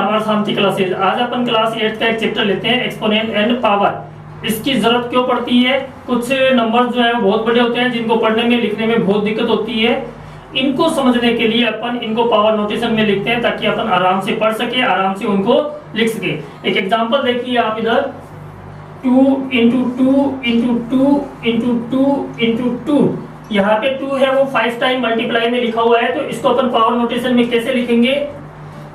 हमारे सामने क्लासेज। आज अपन क्लास 8 का एक चैप्टर लेते हैं, एक्सपोनेंट एंड पावर। इसकी जरूरत क्यों पड़ती है? कुछ नंबर्स जो है वो बहुत बड़े होते हैं, जिनको पढ़ने में लिखने में बहुत दिक्कत होती है। इनको समझने के लिए अपन इनको पावर नोटेशन में लिखते हैं, ताकि अपन आराम से पढ़ सके, आराम से उनको लिख सके। एक एग्जांपल देखिए आप इधर, 2 × 2 × 2 × 2 × 2। यहाँ पे 2 है वो 5 टाइम मल्टीप्लाई में लिखा हुआ है, तो इसको अपन पावर नोटेशन में कैसे लिखेंगे?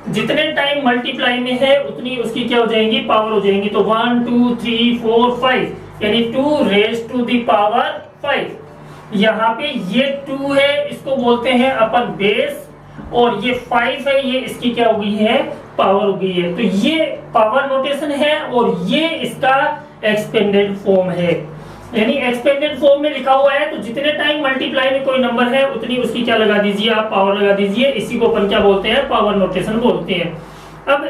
जितने टाइम मल्टीप्लाई में है उतनी उसकी क्या हो जाएंगी? पावर हो जाएंगी। तो 1 2 3 4 5 यानी 2 रेज़ टू दी पावर 5। यहाँ पे ये 2 है, इसको बोलते हैं अपन बेस, और ये 5 है, ये इसकी क्या हो गई है? पावर हो गई है। तो ये पावर नोटेशन है और ये इसका एक्सपेंडेड फॉर्म है। यानी एक्सपेंडेड फॉर्म में लिखा हुआ है, तो जितने टाइम मल्टीप्लाई में कोई नंबर है उतनी उसकी क्या लगा दीजिए? आप पावर लगा दीजिए। इसी को अपन क्या बोलते हैं? पावर नोटेशन बोलते हैं। अब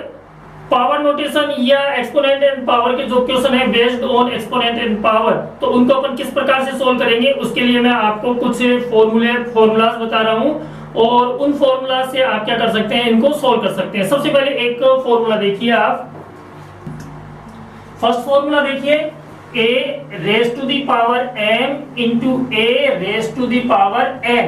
पावर नोटेशन या एक्सपोनेंट एंड पावर के जो क्वेश्चन है based on exponent and power, तो उनको अपन किस प्रकार से सोल्व करेंगे, उसके लिए मैं आपको कुछ फॉर्मूलाज बता रहा हूं, और उन फॉर्मूला से आप क्या कर सकते हैं? इनको सोल्व कर सकते हैं। सबसे पहले एक फॉर्मूला देखिए आप, फर्स्ट फॉर्मूला देखिए, a raise to the power m into a raise to the power n।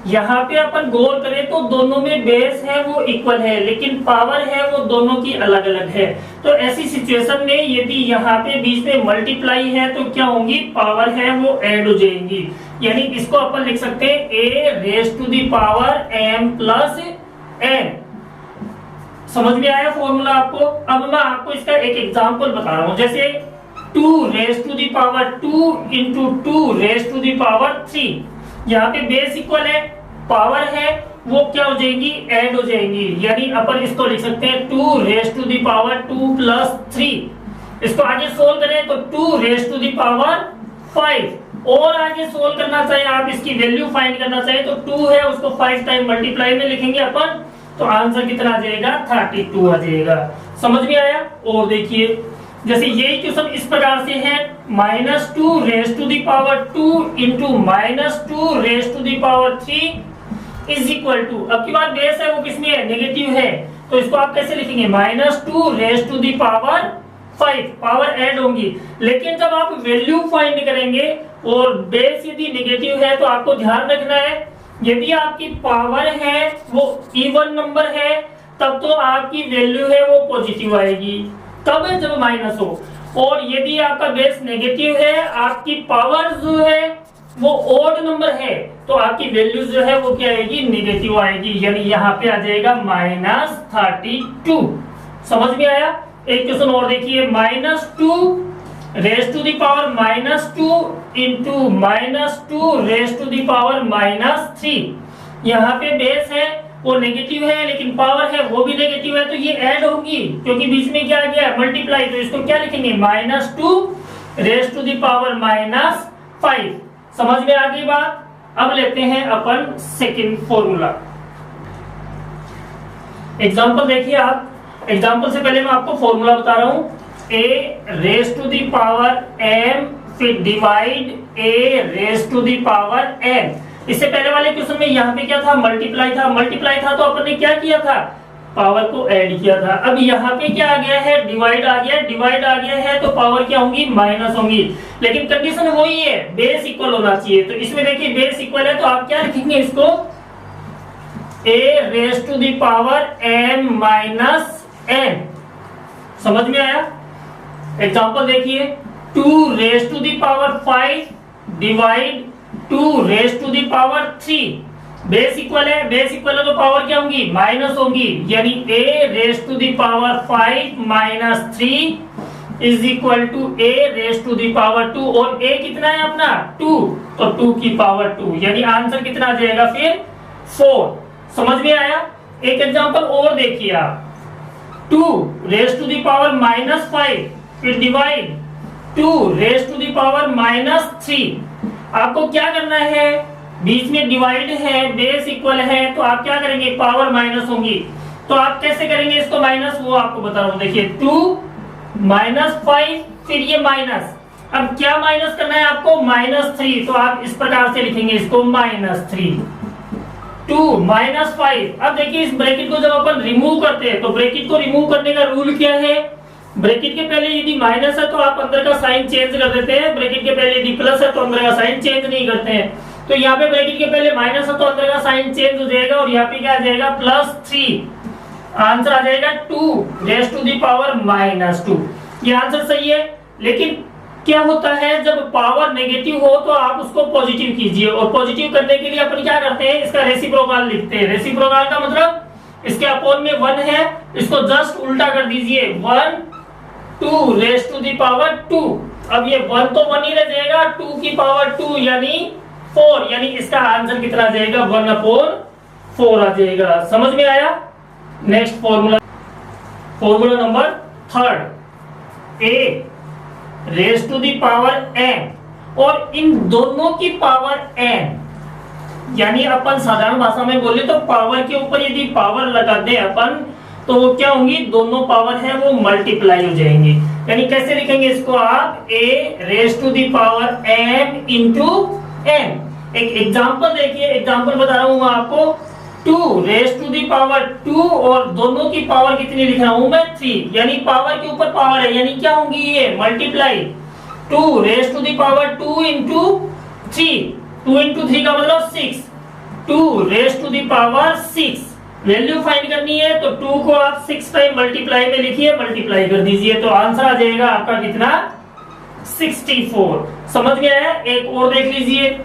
यहाँ पे अपन गौर करें तो दोनों में बेस है वो इक्वल है, लेकिन पावर है वो दोनों की अलग अलग है। तो ऐसी सिचुएशन में यदि यहाँ पे बीच में मल्टीप्लाई है तो क्या होंगी? पावर है वो ऐड हो जाएंगी। यानी इसको अपन लिख सकते हैं a raise to the power m plus n। समझ में आया फॉर्मूला आपको? अब मैं आपको इसका एक एग्जांपल बता रहा हूं, जैसे 2 raise to the power 2 into 2 raise to the power 3। यहाँ पे बेस इक्वल है, पावर है वो क्या हो जाएंगी? ऐड हो जाएंगी। यानी अपन इसको लिख सकते हैं 2 raise to the power 2 plus 3। इसको आगे सोल्व करें तो 2 रेज़ टू दी पावर 5। और आगे सोल्व करना चाहिए, आप इसकी वैल्यू फाइंड करना चाहिए, तो 2 है उसको 5 टाइम मल्टीप्लाई में लिखेंगे अपन, तो आंसर कितना आ जाएगा? 32 आ जाएगा। समझ में आया? और देखिए जैसे यही क्वेश्चन इस प्रकार से है, -2 raise to the power 2 into -2 raise to the power 3 is equal to, अब की बात बेस है वो किसमें है? नेगेटिव है, तो इसको आप कैसे लिखेंगे? -2 raise to the power 5। Power add होंगी, लेकिन जब आप वैल्यू फाइंड करेंगे और बेस यदि नेगेटिव है तो आपको ध्यान रखना है, यदि आपकी पावर है वो इवन नंबर है तब तो आपकी वैल्यू है वो पॉजिटिव आएगी, तब जब माइनस हो। और यदि आपका बेस नेगेटिव है, आपकी पावर जो है वो ओड नंबर है, तो आपकी वैल्यू जो है वो क्या आएगी? नेगेटिव आएगी। यानी यहाँ पे आ जाएगा -32। समझ में आया? एक क्वेश्चन और देखिए, -2 raise to the power -2 into -2 raise to the power -3। यहाँ पे बेस है वो नेगेटिव है, लेकिन पावर है वो भी नेगेटिव है, तो ये ऐड होगी, क्योंकि बीच में क्या आ गया? मल्टीप्लाई। तो इसको क्या लिखेंगे? -2 रेज़ टू दी पावर -5। समझ में आ गई बात? अब लेते हैं अपन सेकंड फॉर्मूला। एग्जांपल देखिए आप, एग्जांपल से पहले मैं आपको फॉर्मूला बता रहा हूं, a raise to the power m फिर divide a raise to the power n। इससे पहले वाले क्वेश्चन में यहाँ पे क्या था? मल्टीप्लाई था। मल्टीप्लाई था तो अपन ने क्या किया था? पावर को ऐड किया था। अब यहाँ पे क्या आ गया है? डिवाइड आ गया। डिवाइड आ गया है तो पावर क्या होंगी? माइनस होंगी, लेकिन कंडीशन वही है, बेस इक्वल होना चाहिए। तो इसमें देखिए बेस इक्वल है, तो आप क्या लिखेंगे इसको? a raise to the power m minus n। समझ में आया? एग्जांपल देखिए, 2 raise to the power 5 divide 2 raise to the power 3। Base equal है, बेस इक्वल है तो पावर क्या होंगी? माइनस होंगी। यानी a raise to the power 5 minus 3 is equal to a raise to the power 2। और a कितना है अपना? 2, तो 2 की पावर 2। यानी आंसर कितना आ जाएगा फिर? 4। समझ में आया? एक एग्जांपल और देखिए आप, 2 रेज़ टू दी पावर -5 फिर divide 2 raise to the power -3। आपको क्या करना है? बीच में डिवाइड है, बेस इक्वल है, तो आप क्या करेंगे? पावर माइनस होंगी। तो आप कैसे करेंगे इसको माइनस, वो आपको बता रहा हूं। देखिए 2 -5 फिर ये माइनस, अब क्या माइनस करना है आपको? -3। तो आप इस प्रकार से लिखेंगे इसको -3। 2 माइनस 5। अब देखिए इस ब्रैकेट को जब अपन रिमूव करते हैं तो ब्रैकेट को रिमूव करने का रूल क्या है, ब्रैकेट के पहले यदि माइनस है तो आप अंदर का साइन चेंज कर देते हैं, ब्रैकेट के पहले यदि प्लस है तो अंदर का साइन चेंज नहीं करते हैं। तो यहाँ पे ब्रैकेट के पहले माइनस है तो अंदर का साइन चेंज हो जाएगा और यहाँ पे क्या आ जाएगा +3। आंसर आ जाएगा 2 रेज़ टू दी पावर -2। ये आंसर सही है। लेकिन क्या होता है जब पावर नेगेटिव हो तो आप उसको पॉजिटिव कीजिए, और पॉजिटिव करने के लिए अपन क्या करते हैं, इसका रेसिप्रोकल लिखते हैं। रेसिप्रोकल का मतलब इसके अपोन में 1 है, इसको जस्ट उल्टा कर दीजिए, 1 2 रेज़ टू दी पावर 2। अब ये 1 तो 1 ही रह जाएगा, 2 की पावर 2 यानी 4, यानी इसका आंसर कितना आ जाएगा 1/4 आ जाएगा। समझ में आया। Next formula, formula number 3, a raise to the power n और इन दोनों की पावर n, यानी अपन साधारण भाषा में बोले तो पावर के ऊपर यदि पावर लगा दे अपन तो वो क्या होंगी, दोनों पावर है वो मल्टीप्लाई हो जाएंगे। यानी कैसे लिखेंगे इसको आप, a raise to the power m into n। एक एग्जांपल देखिए, एग्जांपल बता रहा हूं आपको, 2 रेज़ टू दी पावर 2 और दोनों की पावर कितनी लिख रहा हूं मैं 3, यानी पावर के ऊपर पावर है, यानी क्या होंगी ये multiply. 2 raise to the power 2 into 3, 2 into 3 का मतलब 6, 2 raise to the power 6। Value find करनी है तो 2 को आप 6 टाइम मल्टीप्लाई में लिखिए, मल्टीप्लाई कर दीजिए तो आंसर आ जाएगा आपका कितना, 64। समझ गया है। एक और देख लीजिए,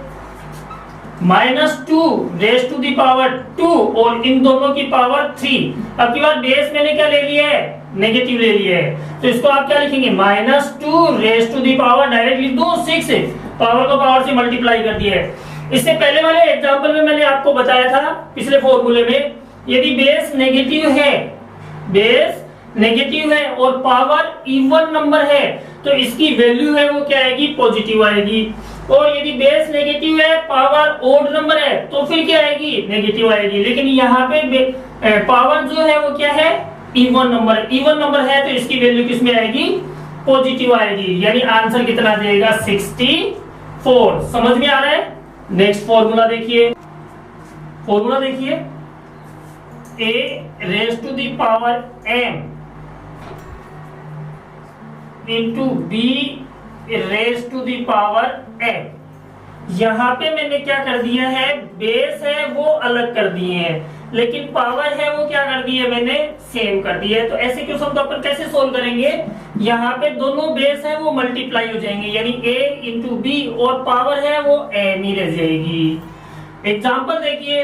-2 रेज़ टू दी पावर 2 और इन दोनों की पावर 3। अब की बार बेस मैंने क्या ले लिया है, नेगेटिव ले लिया है, तो इसको आप क्या लिखेंगे, -2 raise to the power, direct लिख दो 6, पावर को पावर से मल्टीप्लाई कर दिया है। इससे पहले वाले एग्जांपल में मैंने आपको बताया था पिछले फॉर्मूले में, यदि बेस नेगेटिव है, बेस नेगेटिव है और पावर इवन नंबर है तो इसकी वैल्यू है वो क्या आएगी, पॉजिटिव आएगी। और यदि बेस नेगेटिव है, पावर ओड नंबर है तो फिर क्या आएगी, नेगेटिव आएगी। लेकिन यहाँ पे पावर जो है वो क्या है, इवन नंबर, इवन नंबर है तो इसकी वैल्यू किस में आएगी, पॉजिटिव आएगी। यानी आंसर कितना आ जाएगा, 64। समझ में आ रहा है। नेक्स्ट फॉर्मूला देखिए, फॉर्मूला देखिए, a raise to the power m into b raise to the power n। यहाँ पे मैंने क्या कर दिया है, बेस है वो अलग कर दिए हैं, लेकिन पावर है वो क्या कर दी है, मैंने सेम कर दी है। तो ऐसे क्वेश्चन तो अपन कैसे सोल्व करेंगे, यहाँ पे दोनों बेस है वो मल्टीप्लाई हो जाएंगे, यानी a इंटू बी और पावर है वो m ही रह जाएगी। एग्जाम्पल देखिए,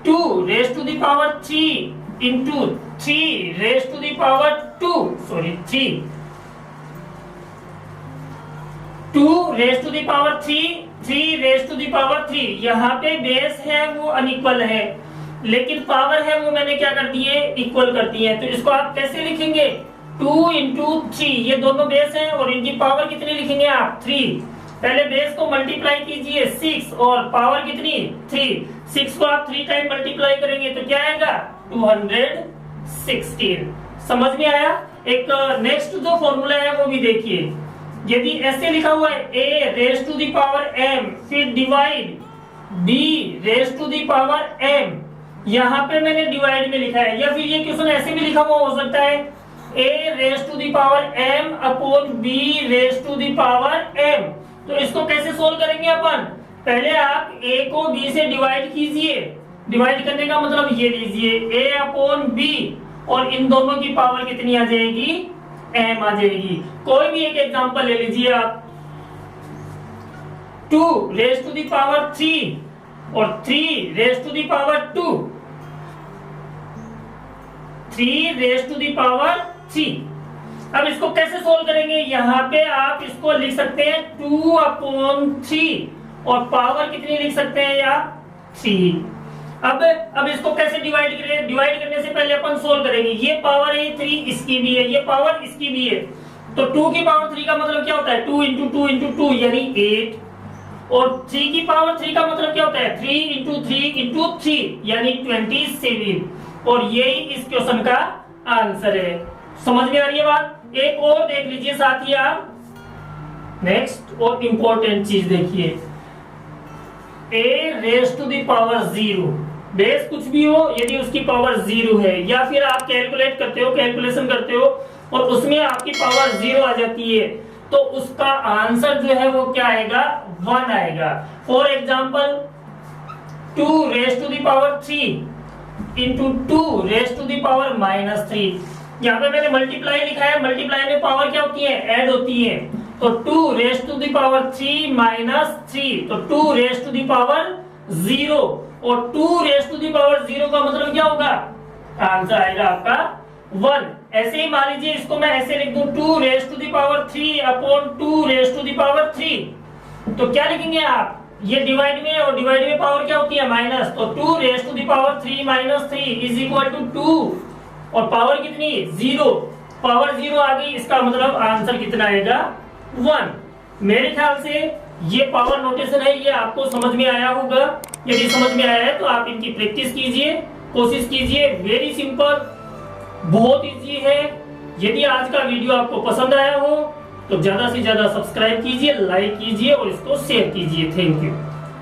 2 raise to the power 3 into 3 raise to the power 3 2 raise to the power 3 raise to the power 3। यहाँ पे बेस है वो अनइक्वल है, लेकिन पावर है वो मैंने क्या कर दी है, इक्वल कर दी है। तो इसको आप कैसे लिखेंगे, 2 इंटू 3, ये दोनों बेस हैं और इनकी पावर कितनी लिखेंगे आप, 3। पहले बेस को मल्टीप्लाई कीजिए 6 और पावर कितनी, 3। 6 को आप 3 टाइम मल्टीप्लाई करेंगे तो क्या आएगा, 216। समझ में आया। एक नेक्स्ट जो फॉर्मूला है वो भी देखिए, यदि ऐसे लिखा हुआ है a raise to the power m, फिर divide b raise to the power m, यहाँ पे मैंने डिवाइड में लिखा है, या फिर ये क्वेश्चन ऐसे भी लिखा हुआ हो सकता है, a raise to the power m upon b raise to the power m। तो इसको कैसे सोल्व करेंगे अपन, पहले आप a को b से डिवाइड कीजिए, डिवाइड करने का मतलब ये लीजिए a अपॉन b और इन दोनों की पावर कितनी आ जाएगी, m आ जाएगी। कोई भी एक एग्जांपल ले लीजिए आप, 2 रेज़ टू दी पावर 3 और 3 raise to the power 2, 3 raise to the power 3। अब इसको कैसे सोल्व करेंगे, यहाँ पे आप इसको लिख सकते हैं 2 अपॉन 3 और पावर कितनी लिख सकते हैं या 3। अब इसको कैसे डिवाइड करें, डिवाइड करने से पहले अपन सोल्व करेंगे, ये पावर है 3 इसकी भी है, ये पावर इसकी भी है, तो 2 की पावर 3 का मतलब क्या होता है, 2 इंटू 2 इंटू 2 यानी 8, और 3 की पावर 3 का मतलब क्या होता है, 3 इंटू 3 इंटू 3 यानी 27, और यही इस क्वेश्चन का आंसर है। समझ में आ रही है बात। एक और देख लीजिए साथ ही आप, नेक्स्ट और इंपॉर्टेंट चीज देखिए, a raise to the power 0 base कुछ भी हो यदि उसकी पावर 0 है, या फिर आप कैलकुलेट करते हो, कैलकुलेशन करते हो और उसमें आपकी पावर 0 आ जाती है, तो उसका आंसर जो है वो क्या आएगा, 1 आएगा। For example 2 raise to the power 3 into 2 raise to the power -3। यहाँ पे मैंने मल्टीप्लाई लिखा है, मल्टीप्लाई में पावर क्या होती है, ऐड होती है। तो 2 रेज टू द पावर 3 -3, तो 2 रेज टू द पावर 0, और 2 रेज टू द पावर 0 का मतलब क्या होगा, आंसर आएगा आपका 1। ऐसे ही मान लीजिए इसको मैं ऐसे लिख दूं 2 raise to the power 3 upon 2 raise to the power 3, तो क्या लिखेंगे आप, ये डिवाइड में, और डिवाइड में पावर क्या होती है, माइनस, तो 2 raise to the power 3 -3 is equal to 2, और पावर कितनी, 0, पावर 0 आ गई, इसका मतलब आंसर कितना आएगा, 1। मेरे ख्याल से ये पावर नोटेशन है, ये आपको समझ में आया होगा। यदि समझ में आया है तो आप इनकी प्रैक्टिस कीजिए, कोशिश कीजिए। वेरी सिंपल, बहुत इजी है। यदि आज का वीडियो आपको पसंद आया हो तो ज्यादा से ज्यादा सब्सक्राइब कीजिए, लाइक कीजिए और इसको शेयर कीजिए। Thank you.